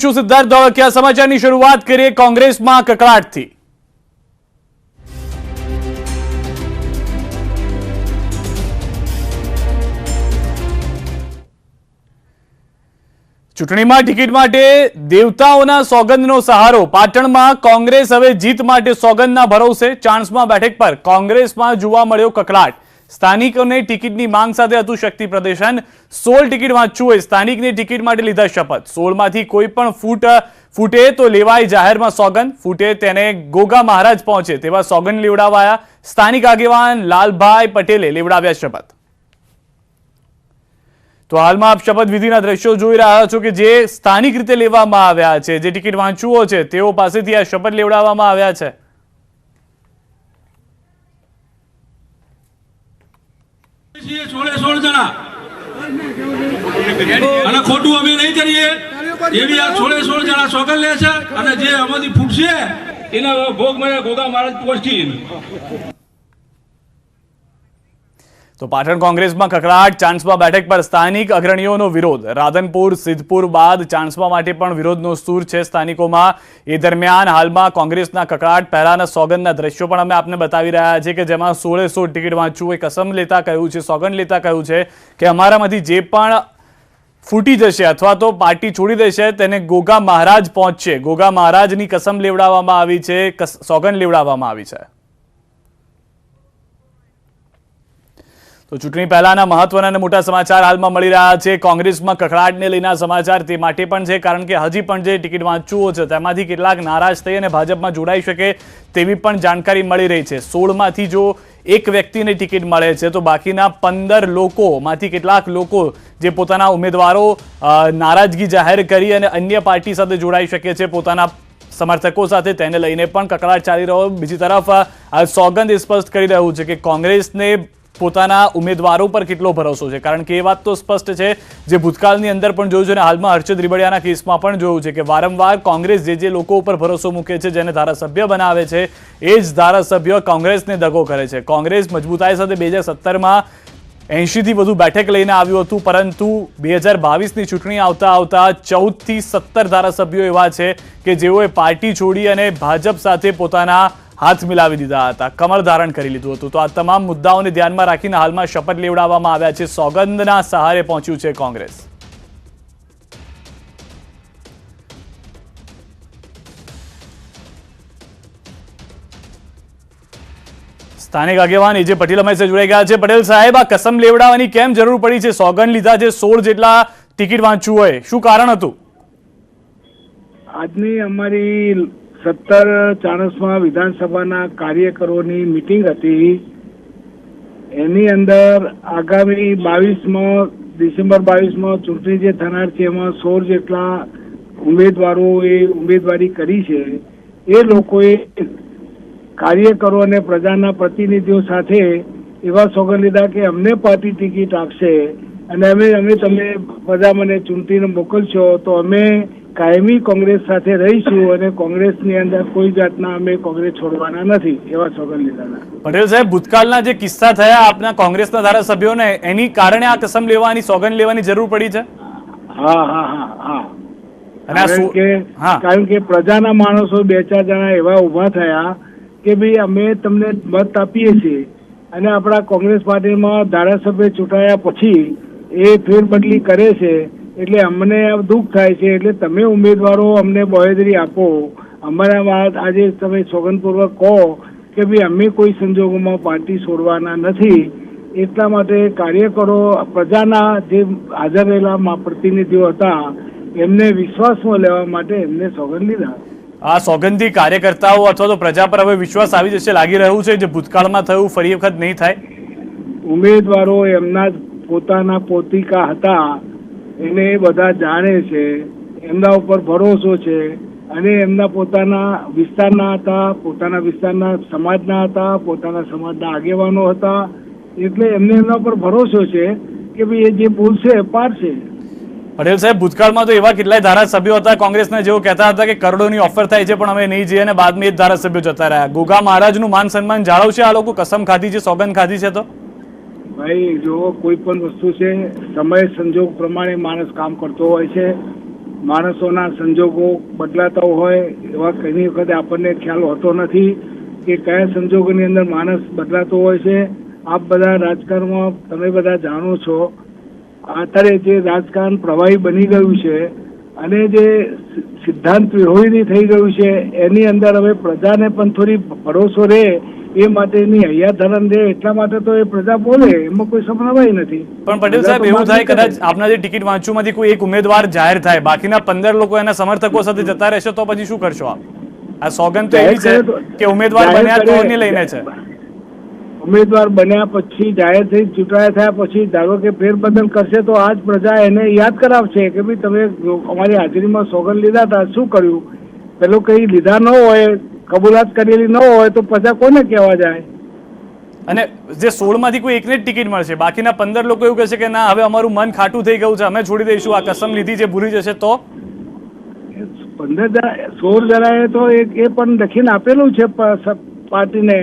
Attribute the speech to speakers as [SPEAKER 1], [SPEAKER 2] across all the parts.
[SPEAKER 1] સિદ્ધાર્થ ધોળકિયા સમાચારની શરૂઆત કરીએ કોંગ્રેસમાં કકળાટથી। ચૂંટણીમાં ટિકિટ માટે દેવતાઓના સોગંદનો સહારો। પાટણમાં કોંગ્રેસ હવે જીત માટે સોગંદના ભરોસે। ચાણસ્મા બેઠક પર કોંગ્રેસમાં જોવા મળ્યો કકળાટ। સ્થાનિકોને ટિકિટની માંગ સાથે હતું શક્તિ પ્રદર્શન। 16 ટિકિટ વાંચુએ સ્થાનિકની ટિકિટ માટે લીધા શપથ। 16 માંથી કોઈ પણ ફૂટે તો લેવાય જાહેરમાં સોગંદ। ફૂટે તેને ગોગા મહારાજ પહોંચે તેવા સોગંદ લેવડાવાયા। સ્થાનિક આગેવાન લાલભાઈ પટેલે લેવડાવ્યા શપથ। તો હાલમાં આપ શપથવિધિના દ્રશ્યો જોઈ રહ્યા છો કે જે સ્થાનિક રીતે લેવામાં આવ્યા છે। જે ટિકિટ વાંચુઓ છે તેઓ પાસેથી આ શપથ લેવડાવવામાં આવ્યા છે।
[SPEAKER 2] खोटू अभी नहीं करिए ये भी आ 16 जना सोगन ले छे અને જે આમાંથી ફૂટશે એના ભોગ મને ગોગા મહારાજ પહોંચી।
[SPEAKER 1] તો પાટણ કોંગ્રેસમાં કકળાટ। ચાણસ્મા બેઠક પર સ્થાનિક અગ્રણીઓનો વિરોધ। રાધનપુર સિદ્ધપુર બાદ ચાણસ્મા માટે પણ વિરોધનો સૂર છે સ્થાનિકોમાં। એ દરમિયાન હાલમાં કોંગ્રેસના કકળાટ। પહેલાના સોગંદના દ્રશ્યો પણ અમે આપને બતાવી રહ્યા છીએ કે જેમાં 16 ટિકિટ વાંચવું એ કસમ લેતા કહ્યું છે, સોગંદ લેતા કહ્યું છે કે અમારામાંથી જે પણ ફૂટી જશે અથવા તો પાર્ટી છોડી દેશે તેને ગોગા મહારાજ પહોંચશે। ગોગા મહારાજની કસમ લેવડાવવામાં આવી છે, સોગંદ લેવડાવવામાં આવી છે। તો ચૂંટણી પહેલાના મહત્વના અને મોટા સમાચાર હાલમાં મળી રહ્યા છે। કોંગ્રેસમાં કકળાટને લઈને સમાચાર તે માટે પણ છે કારણ કે હજી પણ જે ટિકિટ વાંચુઓ છે તેમાંથી કેટલાક નારાજ થઈ અને ભાજપમાં જોડાઈ શકે તેવી પણ જાણકારી મળી રહી છે। 16 માંથી જો એક વ્યક્તિને ટિકિટ મળે છે તો બાકીના 15 લોકોમાંથી કેટલાક લોકો જે પોતાના ઉમેદવારો નારાજગી જાહેર કરી અને અન્ય પાર્ટી સાથે જોડાઈ શકે છે પોતાના સમર્થકો સાથે, તેને લઈને પણ કકળાટ ચાલી રહ્યો। બીજી તરફ આ સોગંદ સ્પષ્ટ કરી રહ્યું છે કે કોંગ્રેસને પોતાના ઉમેદવારો પર કેટલો ભરોસો છે કારણ કે એ વાત તો સ્પષ્ટ છે જે ભૂતકાળની અંદર પણ જોયું છે અને હાલમાં હર્ષદ રીબડિયાના કેસમાં પણ જોયું છે કે વારંવાર કોંગ્રેસ જે લોકો ઉપર ભરોસો મૂકે છે, જેને ધારાસભ્ય બનાવે છે એ જ ધારાસભ્ય કોંગ્રેસને દગો કરે છે। કોંગ્રેસ મજબૂતાઈ સાથે 2017માં 80થી વધુ બેઠક લઈને આવ્યું હતું પરંતુ 2022ની ચૂંટણી આવતા 14 થી 17 ધારાસભ્યો એવા છે કે જેઓએ પાર્ટી છોડી અને ભાજપ સાથે પોતાના હાથ મિલાવી દીધા હતા, કમર ધારણ કરી લીધું હતું। તો આ તમામ મુદ્દાઓને ધ્યાનમાં રાખીને હાલમાં શપથ લેવડાવવામાં આવ્યા છે। સોગંદના સહારે પહોંચ્યું છે કોંગ્રેસ। સ્થાનિક આગેવાન એજે પટેલ અમારી સાથે જોડાઈ ગયા છે। પટેલ સાહેબ, આ કસમ લેવડાવવાની કેમ જરૂર પડી છે? સોગંદ લીધા છે, 16 જેટલા ટિકિટ વાંચવું હોય, શું કારણ હતું?
[SPEAKER 3] આજની અમારી 17 ચાણસ્મા વિધાનસભાના કાર્યકરોની મીટિંગ હતી। એની અંદર આગામી 22માં ડિસેમ્બર 22માં ચૂંટણી જે થનાર છે એમાં 16 જેટલા ઉમેદવારોએ ઉમેદવારી કરી છે। એ લોકોએ કાર્યકરો અને પ્રજાના પ્રતિનિધિઓ સાથે એવા સોગંદ લીધા કે અમને પાર્ટી ટિકિટ આપશે અને અમે તમે બધા મને ચૂંટીને મોકલશો તો અમે કાયમી કોંગ્રેસ સાથે રહીશું અને કોંગ્રેસની અંદર કોઈ જાતના અમે કોંગ્રેસ છોડવાના નથી, એવા સોગંદ લીધા।
[SPEAKER 1] પટેલ સાહેબ, ભૂતકાળના જે કિસ્સા થયા આપના કોંગ્રેસના ધારાસભ્યોને એની કારણે આ કસમ લેવાની, સોગંદ લેવાની જરૂર પડી છે?
[SPEAKER 3] હા કારણ કે પ્રજાના માણસો 2-4 જણા એવા ઉભા થયા કે ભાઈ અમે તમને મત આપીએ છીએ અને આપણા કોંગ્રેસ પાર્ટીમાં ધારાસભ્ય ચૂંટાયા પછી એ ફેરબદલી કરે છે એટલે અમને દુઃખ થાય છે એટલે તમે ઉમેદવારો અમને બાંહેધરી આપો। અમારા વાત આજે તમે સોગંદપૂર્વક કહો કે ભાઈ અમે કોઈ સંજોગોમાં પાર્ટી છોડવાના નથી। એટલા માટે કાર્યકરો પ્રજાના જે હાજર રહેલા પ્રતિનિધિઓ હતા એમને વિશ્વાસમાં લેવા માટે એમને સોગંદ લીધા।
[SPEAKER 1] આ સોગંદથી કાર્યકર્તાઓ અથવા તો પ્રજા પર હવે વિશ્વાસ આવી જશે લાગી રહ્યું છે, જે ભૂતકાળમાં થયું ફરી વખત નહીં થાય?
[SPEAKER 3] ઉમેદવારો એમના પોતાના પોતિકા હતા એને બધા જાણે છે, એમના ઉપર ભરોસો છે અને એમના પોતાના વિસ્તારના હતા, પોતાના વિસ્તારના સમાજના હતા, પોતાના સમાજના આગેવાનો હતા એટલે એમને એમના પર ભરોસો છે કે ભાઈ એ જે બોલશે એ પાડશે।
[SPEAKER 1] પટેલ સાહેબ, ભૂતકાળમાં તો એવા કેટલાય ધારાસભ્યો હતા કોંગ્રેસના જેઓ કહેતા હતા કે કરોડોની ઓફર થાય છે પણ અમે નહીં જઈએ અને બાદમાં એ જ ધારાસભ્યો જતા રહ્યા। ગોગા મહારાજનું માન સન્માન જાળવશે આ લોકો? કસમ ખાધી છે, સોગંદ ખાધી છે તો?
[SPEAKER 3] ભાઈ જો કોઈ પણ વસ્તુ છે સમય સંજોગ પ્રમાણે માણસ કામ કરતો હોય છે। માણસોના સંજોગો બદલાતા હોય એવા ઘણી વખતે આપણને ખ્યાલ હોતો નથી કે કયા સંજોગોની અંદર માણસ બદલાતો હોય છે. આપ બધા રાજકારણમાં તમે બધા જાણો છો, અત્યારે જે રાજકારણ પ્રવાહી બની ગયું છે અને જે સિદ્ધાંત વિહોણી થઈ ગયું છે એની અંદર હવે પ્રજાને પણ થોડી ભરોસો રહે એ માટેની હૈયાધરણ રહે એટલા માટે તો એ પ્રજા બોલે, એમાં કોઈ સમન્વય નથી.
[SPEAKER 1] પણ પટેલ સાહેબ એવું થાય કદાચ આપના જે ટિકિટ વાંચુમાંથી કોઈ એક ઉમેદવાર જાહેર થાય, બાકીના 15 લોકો એના સમર્થકો સાથે જતા રહેશે તો પછી શું કરશો આપ? આ સોગંદ તો એવી છે કે ઉમેદવાર બન્યા તો ને લઈને છે.
[SPEAKER 3] ઉમેદવાર બન્યા પછી જાહેર થઈ ચૂંટાયા થયા પછી ધારો કે ફેરબદલ કરશે તો આજ પ્રજા એને યાદ કરાવશે કે ભાઈ તમે અમારી હાજરીમાં સોગંદ લીધા હતા, શું કર્યું? પેલો કઈ લીધા ન હોય, કબૂલાત કરેલી ન હોય તો પ્રજા કોને કહેવા જાય?
[SPEAKER 1] અને જે 16 માંથી કોઈ એકને જ ટિકિટ મળશે, બાકીના 15 લોકો એવું કહેશે કે ના હવે અમારું મન ખાટું થઈ ગયું છે, અમે છોડી દઈશું, આ કસમ લીધી છે ભૂલી જશે તો
[SPEAKER 3] 16 જણાએ તો એ પણ લખીને આપેલું છે પાર્ટીને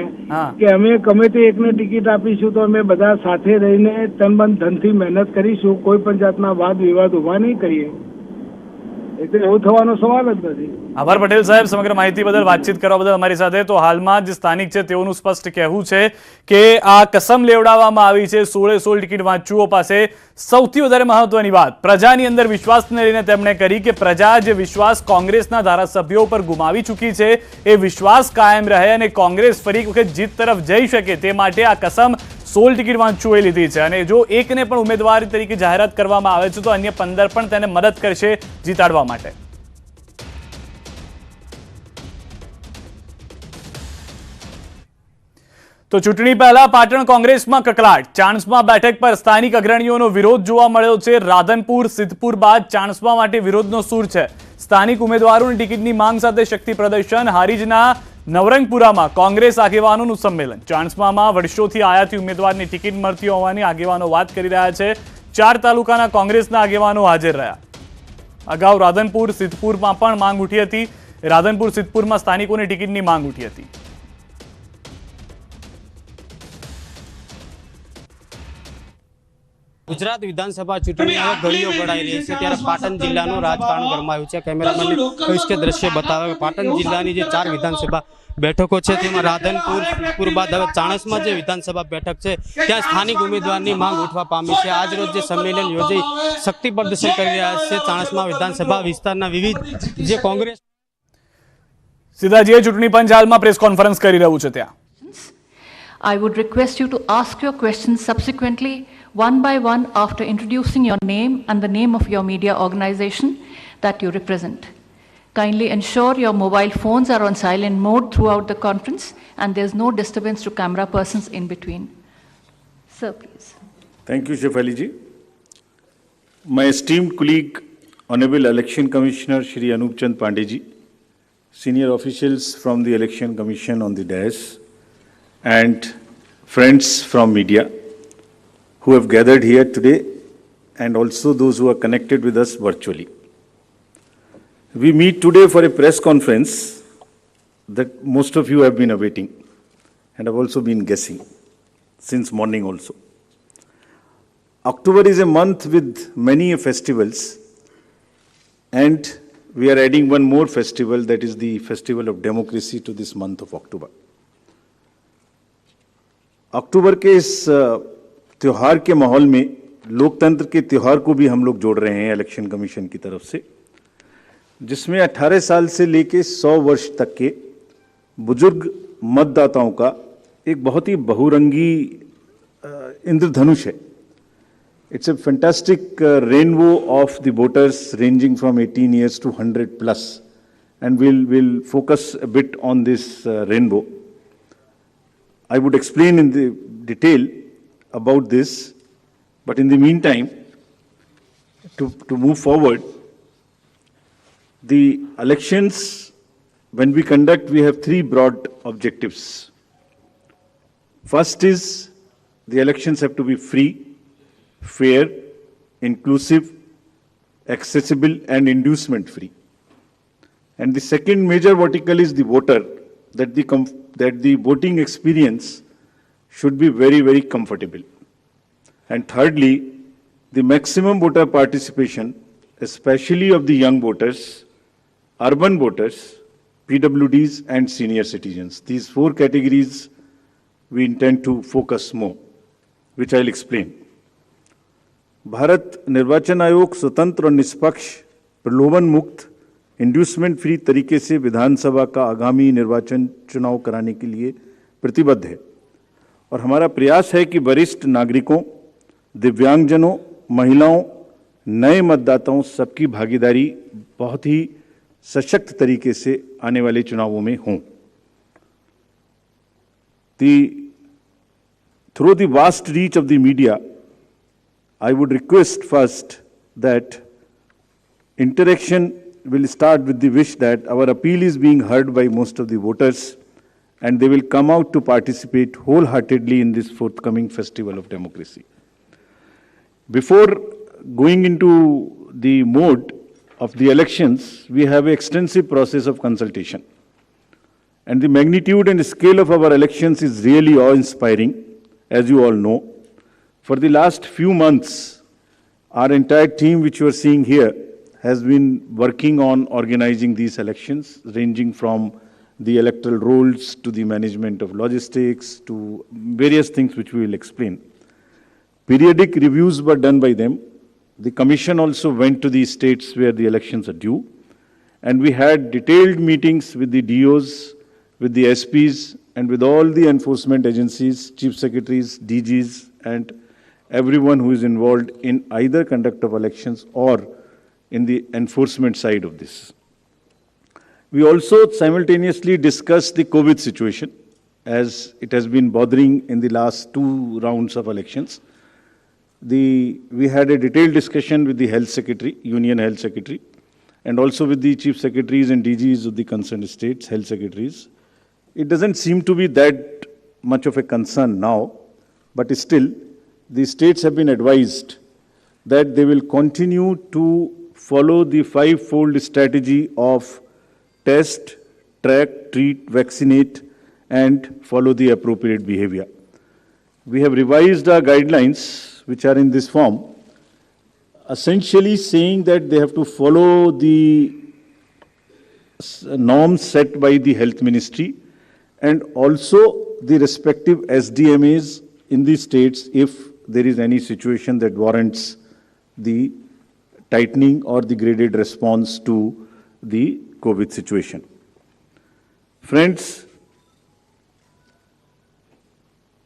[SPEAKER 3] કે અમે ગમે તે એકને ટિકિટ આપીશું તો અમે બધા સાથે રહીને તન મન ધનથી મહેનત કરીશું, કોઈ પણ જાતના વાદ વિવાદ ઉભા નહીં કરીએ. એટલે એવું થવાનો સવાલ જ નથી.
[SPEAKER 1] આભાર પટેલ સાહેબ, સમગ્ર માહિતી બદલ, વાતચીત કરવા બદલ અમારી સાથે. તો હાલમાં જે સ્થાનિક છે તેઓનું સ્પષ્ટ કહેવું છે કે આ કસમ લેવડાવવામાં આવી છે 16 ટિકિટ વાંચુઓ પાસે. સૌથી વધારે મહત્વની વાત પ્રજાની અંદર વિશ્વાસને લઈને તેમણે કરી કે પ્રજા જે વિશ્વાસ કોંગ્રેસના ધારાસભ્યો પર ગુમાવી ચૂકી છે એ વિશ્વાસ કાયમ રહે અને કોંગ્રેસ ફરી એક વખત જીત તરફ જઈ શકે તે માટે આ કસમ 16 ટિકિટ વાંચુઓએ લીધી છે. અને જો એકને પણ ઉમેદવાર તરીકે જાહેરાત કરવામાં આવે છે તો અન્ય 15 પણ તેને મદદ કરશે જીતાડવા માટે. તો ચૂંટણી પહેલા પાટણ કોંગ્રેસમાં કકળાટ. ચાણસ્મા બેઠક પર સ્થાનિક અગ્રણીઓનો વિરોધ જોવા મળ્યો છે. રાધનપુર સિદ્ધપુર બાદ ચાણસ્મા માટે વિરોધનો સૂર છે. સ્થાનિક ઉમેદવારોની ટિકિટની માંગ સાથે શક્તિ પ્રદર્શન. હારીજના નવરંગપુરામાં કોંગ્રેસ આગેવાનોનું સંમેલન. ચાણસ્મામાં વર્ષોથી આયાતી ઉમેદવારની ટિકિટ મળતી હોવાની આગેવાનો વાત કરી રહ્યા છે. 4 તાલુકાના કોંગ્રેસના આગેવાનો હાજર રહ્યા. અગાઉ રાધનપુર સિદ્ધપુરમાં પણ માંગ ઉઠી હતી. રાધનપુર સિદ્ધપુરમાં સ્થાનિકોની ટિકિટની માંગ ઉઠી હતી.
[SPEAKER 4] ગુજરાત વિધાનસભા ચૂંટણી હવે ઘડીઓ ગણાઈ રહી છે ત્યારે પાટણ જિલ્લાનું રાજકારણ ગરમાયું છે. કેમેરામેન કહીશ કે દ્રશ્ય બતાવે. પાટણ જિલ્લાની જે 4 વિધાનસભા બેઠકો છે તેમાં રાધનપુર સિદ્ધપુર બાદ હવે ચાણસ્મા જે વિધાનસભા બેઠક છે ત્યાં સ્થાનિક ઉમેદવારની માંગ ઉઠવા પામી છે. આજ રોજ જે સંમેલન યોજાઈ શક્તિ પ્રદર્શન કરી રહ્યા છે ચાણસ્મા વિધાનસભા વિસ્તારના વિવિધ જે કોંગ્રેસ
[SPEAKER 1] સીધા જે ચૂંટણી પંચ હાલમાં પ્રેસ કોન્ફરન્સ કરી રહ્યું છે ત્યાં
[SPEAKER 5] I would request you to ask your questions subsequently, one by one, after introducing your name and the name of your media organization that you represent. Kindly ensure your mobile phones are on silent mode throughout the conference and there's no disturbance to camera persons in between. Sir, please.
[SPEAKER 6] Thank you, Shefali ji. My esteemed colleague, Honorable Election Commissioner Shri Anup Chand Pandey ji, senior officials from the Election Commission on the dais, and friends from media who have gathered here today and also those who are connected with us virtually. We meet today for a press conference that most of you have been awaiting and have also been guessing since morning also. October is a month with many festivals and we are adding one more festival, that is the festival of democracy, to this month of October. अक्टूबर के इस त्योहार के माहौल में लोकतंत्र के त्योहार को भी हम लोग जोड़ रहे हैं इलेक्शन कमीशन की तरफ से, जिसमें 18 साल से लेके 100 वर्ष तक के बुजुर्ग मतदाताओं का एक बहुत ही बहुरंगी इंद्रधनुष है. It's a fantastic rainbow of the voters ranging from 18 years to 100 plus, and we'll focus a bit on this rainbow. I would explain in the detail about this, but in the meantime, to move forward, the elections, when we conduct, we have 3 broad objectives. First is the elections have to be free, fair, inclusive, accessible, and inducement free. And the second major vertical is the voter, that the voting experience should be very, very comfortable. And thirdly, the maximum voter participation especially of the young voters, urban voters, PWDs and senior citizens. These four categories we intend to focus more, which I'll explain. Bharat निर्वाचन आयोग स्वतंत्र और निष्पक्ष, प्रलोभन मुक्त, inducement free तरीके से विधानसभा का आगामी निर्वाचन चुनाव कराने के लिए प्रतिबद्ध है और हमारा प्रयास है कि वरिष्ठ नागरिकों, दिव्यांगजनों, महिलाओं, नए मतदाताओं सबकी भागीदारी बहुत ही सशक्त तरीके से आने वाले चुनावों में हों। Through the vast reach of the media, I would request first that interaction will start with the wish that our appeal is being heard by most of the voters and they will come out to participate wholeheartedly in this forthcoming festival of democracy. Before going into the mode of the elections, we have an extensive process of consultation. And the magnitude and scale of our elections is really awe-inspiring, as you all know. For the last few months, our entire team, which you are seeing here, has been working on organizing these elections, ranging from the electoral rolls to the management of logistics to various things which we will explain. Periodic reviews were done by them. The commission also went to the states where the elections are due, and we had detailed meetings with the DOs, with the SPs, and with all the enforcement agencies, chief secretaries, DGs, and everyone who is involved in either conduct of elections or in the enforcement side of this. We also simultaneously discussed the COVID situation, as it has been bothering in the last two rounds of elections. We had a detailed discussion with the Health Secretary, Union Health Secretary, and also with the Chief Secretaries and DGs of the concerned states, Health Secretaries. It doesn't seem to be that much of a concern now, but still, the states have been advised that they will continue to follow the five-fold strategy of test, track, treat, vaccinate, and follow the appropriate behavior. We have revised our guidelines, which are in this form, essentially saying that they have to follow the norms set by the Health Ministry and also the respective SDMAs in the states if there is any situation that warrants the tightening or the graded response to the COVID situation. Friends,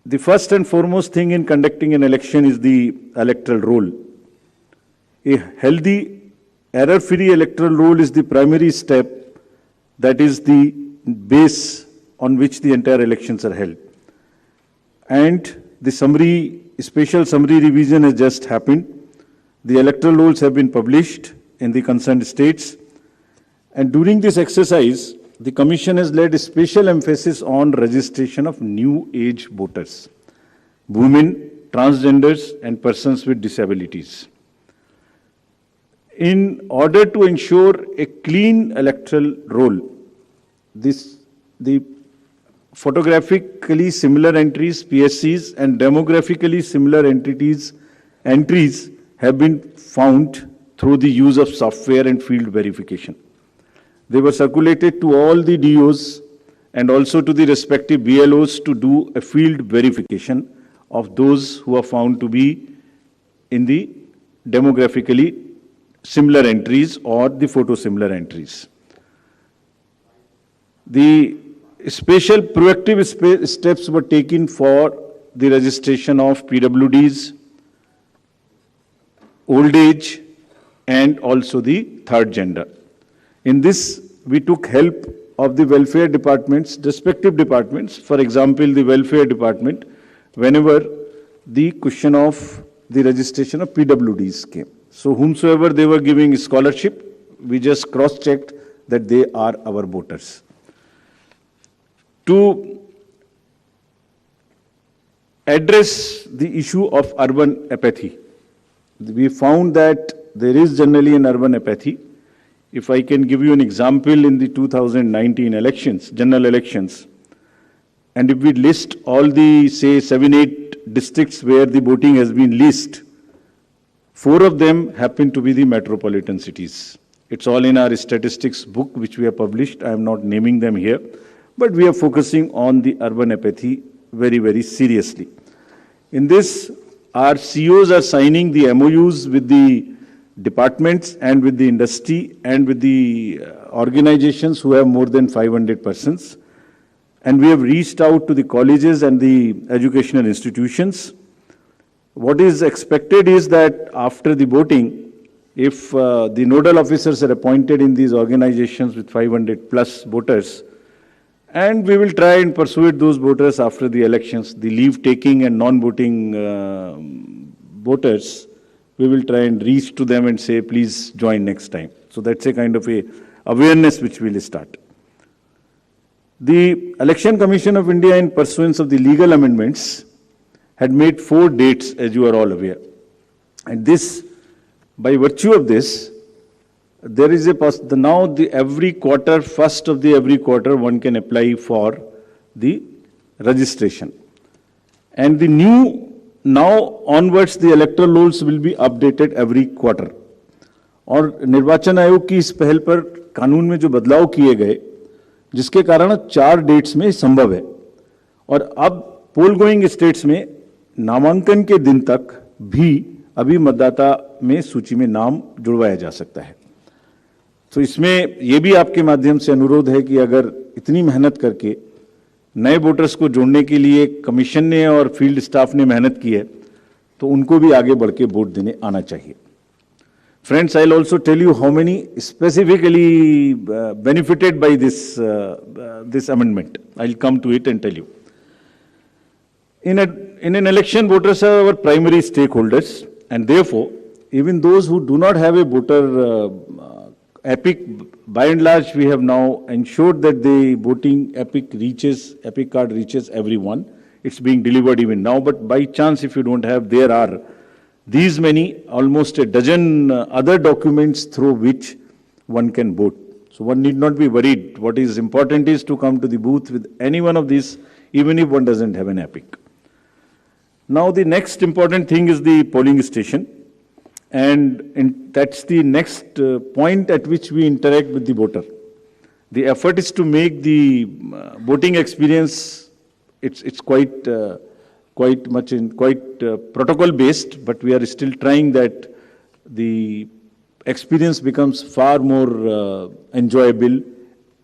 [SPEAKER 6] the first and foremost thing in conducting an election is the electoral roll. A healthy, error-free electoral roll is the primary step, that is the base on which the entire elections are held. And the special summary revision has just happened. The electoral rolls have been published in the concerned states. And during this exercise, the Commission has laid a special emphasis on registration of new age voters, women, transgenders, and persons with disabilities. In order to ensure a clean electoral roll, the photographically similar entries, PSCs, and demographically similar entries have been found through the use of software and field verification. They were circulated to all the DOs and also to the respective BLOs to do a field verification of those who are found to be in the demographically similar entries or the photo-similar entries. The special proactive steps were taken for the registration of PWDs, old age, and also the third gender. In this, we took help of the welfare departments, respective departments, for example, the welfare department, whenever the question of the registration of PWDs came. So whomsoever they were giving scholarship, we just cross-checked that they are our voters. To address the issue of urban apathy, we found that there is generally an urban apathy. If I can give you an example, in the 2019 elections, general elections, and if we list all the, say, 7-8 districts where the voting has been least, 4 of them happen to be the metropolitan cities. It's all in our statistics book, which we have published. I am not naming them here, but we are focusing on the urban apathy very, very seriously. In this, our CEOs are signing the MOUs with the departments and with the industry and with the organizations who have more than 500 persons. And we have reached out to the colleges and the educational institutions. What is expected is that after the voting, if the nodal officers are appointed in these organizations with 500 plus voters, and we will try and persuade those voters after the elections, the leave-taking and non-voting voters, we will try and reach to them and say, please join next time. So that's a kind of a awareness which we will start. The Election Commission of India, in pursuance of the legal amendments, had made 4 dates, as you are all aware. And this, by virtue of this, there is every quarter, first of the every quarter, one can apply for the registration. And the now onwards, the electoral rolls will be updated every quarter. और निर्वाचन आयोग की इस पहल पर कानून में जो बदलाव किए गए, जिसके कारण 4 डेट्स में संभव है, और अब पोल गोइंग स्टेट्स में नामांकन के दिन तक भी अभी मतदाता में सूची में नाम जुड़वाया जा सकता है। तो इसमें यह भी आपके माध्यम से अनुरोध है कि अगर इतनी मेहनत करके नए वोटर्स को जोड़ने के लिए कमीशन ने और फील्ड स्टाफ ने मेहनत की है, तो उनको भी आगे बढ़ के वोट देने आना चाहिए। Friends, I'll also tell you how many specifically benefited by this amendment. I'll come to it and tell you. In an election, voters are our primary stakeholders, and therefore, even those who do not have a voter epic, by and large, we have now ensured that the voting epic card reaches everyone. It's being delivered even now, but by chance, if you don't have, there are these many, almost a dozen other documents through which one can vote. So one need not be worried. What is important is to come to the booth with any one of these, even if one doesn't have an epic. Now the next important thing is the polling station. And that's the next point at which we interact with the voter. The effort is to make the voting experience, it's quite protocol based, but we are still trying that the experience becomes far more enjoyable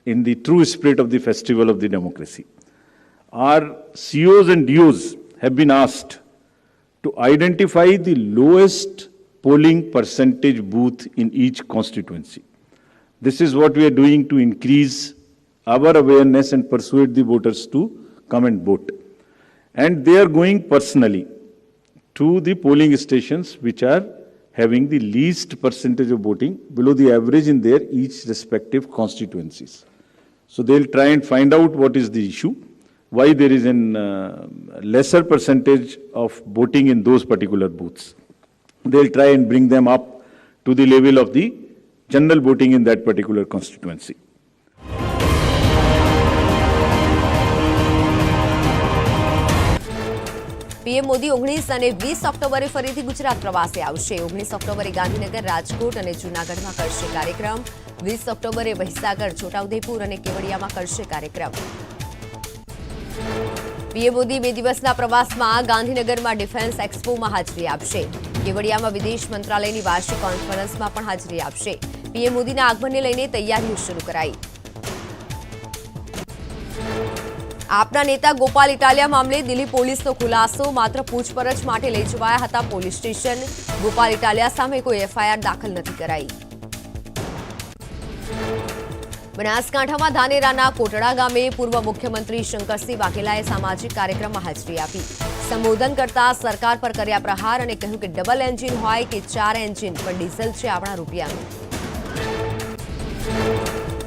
[SPEAKER 6] in the true spirit of the festival of the democracy. Our COs and DOs have been asked to identify the lowest polling percentage booth in each constituency. This is what we are doing to increase our awareness and persuade the voters to come and vote. And they are going personally to the polling stations which are having the least percentage of voting below the average in their each respective constituencies. So they'll try and find out what is the issue, why there is an lesser percentage of voting in those particular booths. They'll try and bring them up to the level of the general voting in that particular constituency.
[SPEAKER 7] PM Modi 19 અને 20 ઓક્ટોબરે ફરીથી ગુજરાત પ્રવાસે આવશે। 19 ઓક્ટોબરે ગાંધીનગર, રાજકોટ અને જૂનાગઢમાં કરશે કાર્યક્રમ। 20 ઓક્ટોબરે મહીસાગર, છોટાઉદેપુર અને કેવડિયામાં કરશે કાર્યક્રમ। પીએમ મોદી 2 દિવસના પ્રવાસમાં ગાંધીનગરમાં ડિફેન્સ એક્સપોમાં હાજરી આપશે। કેવડિયામાં વિદેશ મંત્રાલયની વાર્ષિક કોન્ફરન્સમાં પણ હાજરી આપશે। પીએમ મોદીના આગમનને લઈને તૈયારીઓ શરૂ કરાઈ। આપના નેતા ગોપાલ ઇટાલિયા મામલે દિલ્હી પોલીસનો ખુલાસો। માત્ર પૂછપરછ માટે લઈ જવાયા હતા પોલીસ સ્ટેશન। ગોપાલ ઇટાલિયા સામે કોઈ એફઆઈઆર દાખલ નથી કરાઈ। બનાસકાંઠામાં ધાનેરાના કોટડા ગામે પૂર્વ મુખ્યમંત્રી શંકરસિંહ વાઘેલાએ સામાજિક કાર્યક્રમમાં હાજરી આપી। સંબોધન કરતા સરકાર પર કર્યા પ્રહાર અને કહ્યું કે ડબલ એન્જિન હોય કે 4 એન્જિન, પણ ડીઝલ છે આપણા રૂપિયાનું।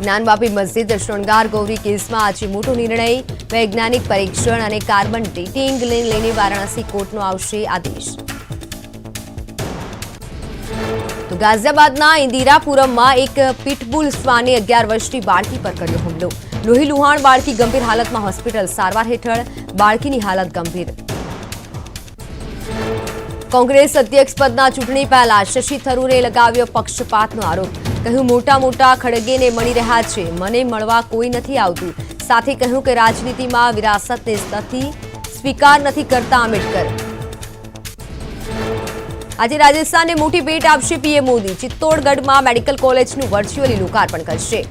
[SPEAKER 7] જ્ઞાનવાપી મસ્જિદ શૃંગાર ગૌરી કેસમાં આજે મોટો નિર્ણય। વૈજ્ઞાનિક પરીક્ષણ અને કાર્બન ડેટિંગને લઈને વારાણસી કોર્ટનો આવશે આદેશ। તો ગાઝિયાબાદના ઇન્દિરાપુરમમાં એક પિટબુલ શ્વાને 11 વર્ષની બાળકી પર કર્યો હુમલો। લોહી લુહાણ બાળકી ગંભીર હાલતમાં હોસ્પિટલ સારવાર હેઠળ। બાળકીની હાલત ગંભીર। કોંગ્રેસ અધ્યક્ષ પદના ચૂંટણી પહેલા શશી થરૂરે લગાવ્યો પક્ષપાતનો આરોપ. કહ્યું મોટા મોટા ખડગેને મળી રહ્યા છે, મને મળવા કોઈ નથી આવતું. સાથે કહ્યું કે રાજનીતિમાં વિરાસતને સ્વીકાર નથી કરતા આંબેડકર. આજે રાજસ્થાનને મોટી ભેટ આપશે પીએમ મોદી. ચિત્તોડગઢમાં મેડિકલ કોલેજનું વર્ચ્યુઅલી લોકાર્પણ કરશે.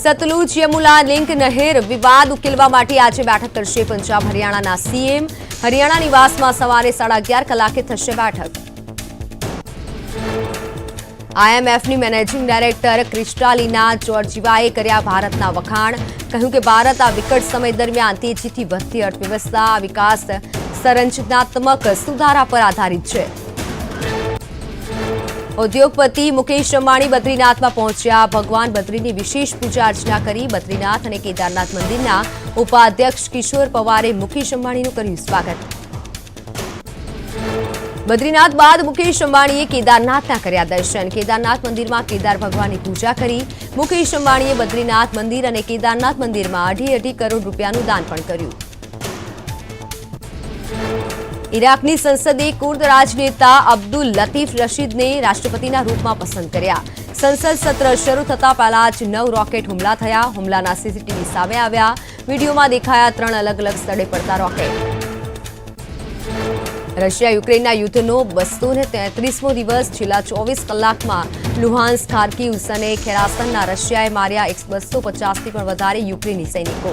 [SPEAKER 7] સતલુજ યમુના લિંક નહેર વિવાદ ઉકેલવા માટે આજે બેઠક કરશે પંજાબ હરિયાણાના સીએમ. હરિયાણા નિવાસમાં સવારે 11:30 કલાકે થશે બેઠક. આઈએમએફની મેનેજિંગ ડાયરેક્ટર ક્રિસ્ટાલિના જોર્જીવાએ કર્યા ભારતના વખાણ. કહ્યું કે ભારત આ વિકટ સમય દરમિયાન તેજીથી વધતી અર્થવ્યવસ્થા, વિકાસ, સંરચનાત્મક સુધારા પર આધારિત છે. ઉદ્યોગપતિ મુકેશ અંબાણી બદ્રીનાથમાં પહોંચ્યા. ભગવાન બદ્રીની વિશેષ પૂજા અર્ચના કરી. બદ્રીનાથ અને કેદારનાથ મંદિરના ઉપાધ્યક્ષ કિશોર પવારે મુકેશ અંબાણીનું કર્યું સ્વાગત. બદ્રીનાથ બાદ મુકેશ અંબાણીએ કેદારનાથના કર્યા દર્શન. કેદારનાથ મંદિરમાં કેદાર ભગવાનની પૂજા કરી. મુકેશ અંબાણીએ બદ્રીનાથ મંદિર અને કેદારનાથ મંદિરમાં 2.5 કરોડ રૂપિયાનું દાન પણ કર્યું. ઇરાકની સંસદે કુર્દ રાજનેતા અબ્દુલ લતીફ રશીદને રાષ્ટ્રપતિના રૂપમાં પસંદ કર્યા. સંસદ સત્ર શરૂ થતા પહેલા જ 9 રોકેટ હુમલા થયા. હુમલાના સીસીટીવી સામે આવ્યા. વિડીયોમાં દેખાયા 3 અલગ અલગ સ્થળે પડતા રોકેટ. રશિયા યુક્રેનના યુદ્ધનો 233મો દિવસ. છેલ્લા 24 કલાકમાં લુહાન્સ્ક, ખાર્કિવ અને ખેરાસનના રશિયાએ માર્યા 250થી પણ વધારે યુક્રેની સૈનિકો.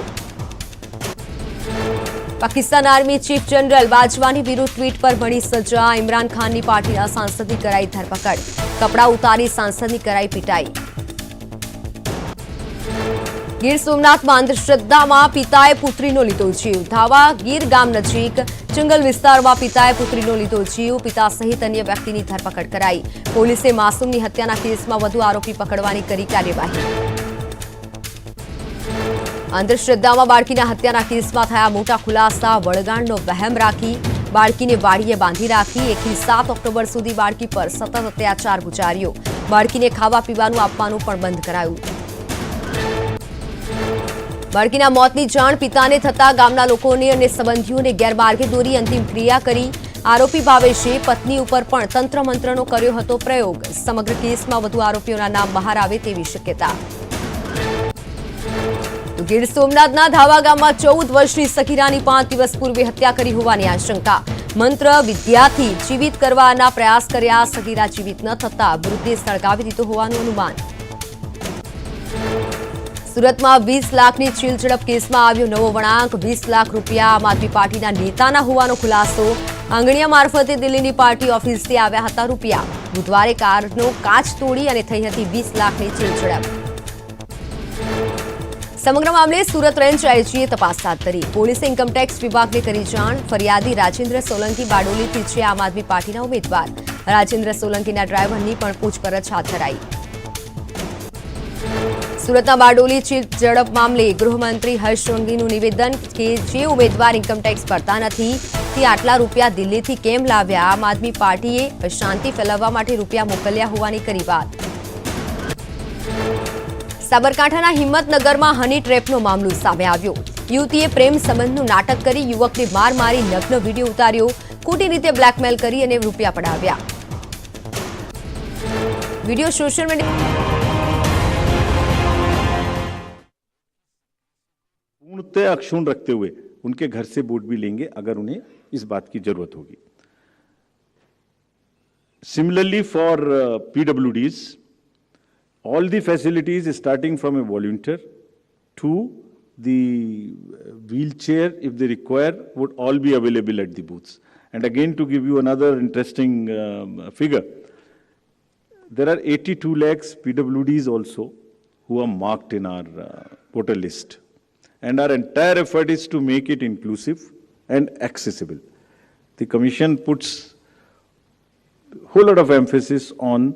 [SPEAKER 7] પાકિસ્તાન આર્મી ચીફ જનરલ બાજવાની વિરુદ્ધ ટ્વીટ પર મળી સજા. ઇમરાન ખાનની પાર્ટીના સાંસદની કરાઈ ધરપકડ. કપડાં ઉતારી સાંસદની કરાઈ પીટાઈ. ગીર સોમનાથમાં અંધશ્રદ્ધામાં પિતાએ પુત્રીનો લીધો જીવ. ધાવા ગીર ગામ નજીક જંગલ વિસ્તારમાં પિતાએ પુત્રીનો લીધો જીવ. પિતા સહિત અન્ય વ્યક્તિની ધરપકડ કરાઈ. પોલીસે માસૂમની હત્યાના કેસમાં વધુ આરોપી પકડવાની કરી કાર્યવાહી. અંધશ્રદ્ધામાં બાળકીના હત્યાના કેસમાં થયા મોટા ખુલાસા. વળગાણનો વહેમ રાખી બાળકીને વાડીએ બાંધી રાખી. 1 થી 7 ઓક્ટોબર સુધી બાળકી પર સતત અત્યાચાર ગુજાર્યો. બાળકીને ખાવા પીવાનું આપવાનું પણ બંધ કરાયું. બાળકીના મોતની જાણ પિતાને થતા ગામના લોકોને અને સંબંધીઓને ગેરમાર્ગે દોરી અંતિમ ક્રિયા કરી. આરોપી ભાવેશે પત્ની ઉપર પણ તંત્ર મંત્રનો કર્યો હતો પ્રયોગ. સમગ્ર કેસમાં વધુ આરોપીઓના નામ બહાર આવે તેવી શક્યતા. ગીર સોમનાથના ધાવા ગામમાં 14 વર્ષની સગીરાની 5 દિવસ પૂર્વે હત્યા કરી હોવાની આશંકા. મંત્ર વિદ્યાથી જીવિત કરવાના પ્રયાસ કર્યા. સગીરા જીવિત ન થતા મૃતદેહ સળગાવી દીધો હોવાનું અનુમાન. સુરતમાં 20 લાખની ચીલઝડપ કેસમાં આવ્યો નવો વળાંક. 20 લાખ રૂપિયા આમ આદમી પાર્ટીના નેતાના હોવાનો ખુલાસો. આંગણિયા મારફતે દિલ્હીની પાર્ટી ઓફિસથી આવ્યા હતા રૂપિયા. બુધવારે કારનો કાચ તોડી અને થઈ હતી 20 લાખની ચીલઝડપ. સમગ્ર મામલે સુરત રેન્જ આઈજીએ તપાસ હાથ ધરી. પોલીસે ઇન્કમટેક્સ વિભાગને કરી જાણ. ફરિયાદી રાજેન્દ્ર સોલંકી બારડોલીથી છે આમ આદમી પાર્ટીના ઉમેદવાર. રાજેન્દ્ર સોલંકીના ડ્રાઈવરની પણ પૂછપરછ હાથ ધરાઈ. સુરતના બારડોલી ઝડપ મામલે ગૃહમંત્રી હર્ષ સંઘવીનું નિવેદન કે જે ઉમેદવાર ઇન્કમટેક્સ ભરતા નથી તે આટલા રૂપિયા દિલ્હીથી કેમ લાવ્યા. આમ આદમી પાર્ટીએ અશાંતિ ફેલાવવા માટે રૂપિયા મોકલ્યા હોવાની કરી વાત. સાબરકાંઠાના હિંમતનગરમાં હની ટ્રેપનો મામલો સામે આવ્યો. યુવતીએ પ્રેમ સંબંધનું નાટક કરી યુવકને માર મારી નગ્ન વિડીયો ઉતાર્યો. ખોટી રીતે બ્લેકમેલ કરી અને રૂપિયા પડાવ્યા. वीडियो सोशल मीडिया
[SPEAKER 6] पूर्णतः अक्षुण्ण रखते हुए उनके घर से वोट भी लेंगे अगर उन्हें इस बात की जरूरत होगी. Similarly for PWDs, all the facilities starting from a volunteer to the wheelchair if they require would all be available at the booths. And again to give you another interesting figure, there are 82 lakhs PWDs also who are marked in our voter list. And our entire effort is to make it inclusive and accessible. The Commission puts a whole lot of emphasis on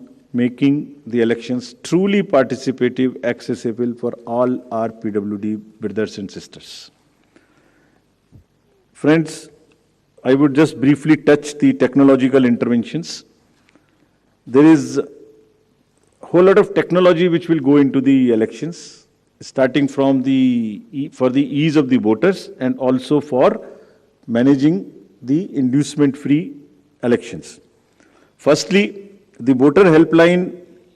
[SPEAKER 6] making the elections truly participative, accessible for all our PWD brothers and sisters. Friends, I would just briefly touch the technological interventions. There is a whole lot of technology which will go into the elections, starting from for the ease of the voters and also for managing the inducement-free elections. Firstly, the voter helpline,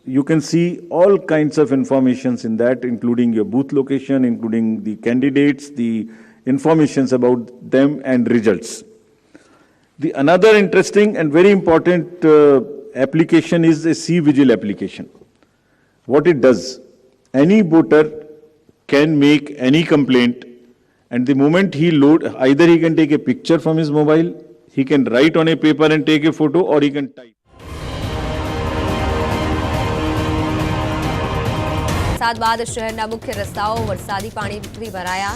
[SPEAKER 6] you can see all kinds of informations in that, including your booth location, including the candidates, the informations about them and results. The another interesting and very important application is a C-Vigil application. What it does, any voter can make any complaint, and the moment he load, either he can take a picture from his mobile, he can write on a paper and take a photo, or he can type.
[SPEAKER 7] વરસાદ બાદ શહેરના મુખ્ય રસ્તાઓ વરસાદી પાણીથી ભરાયા.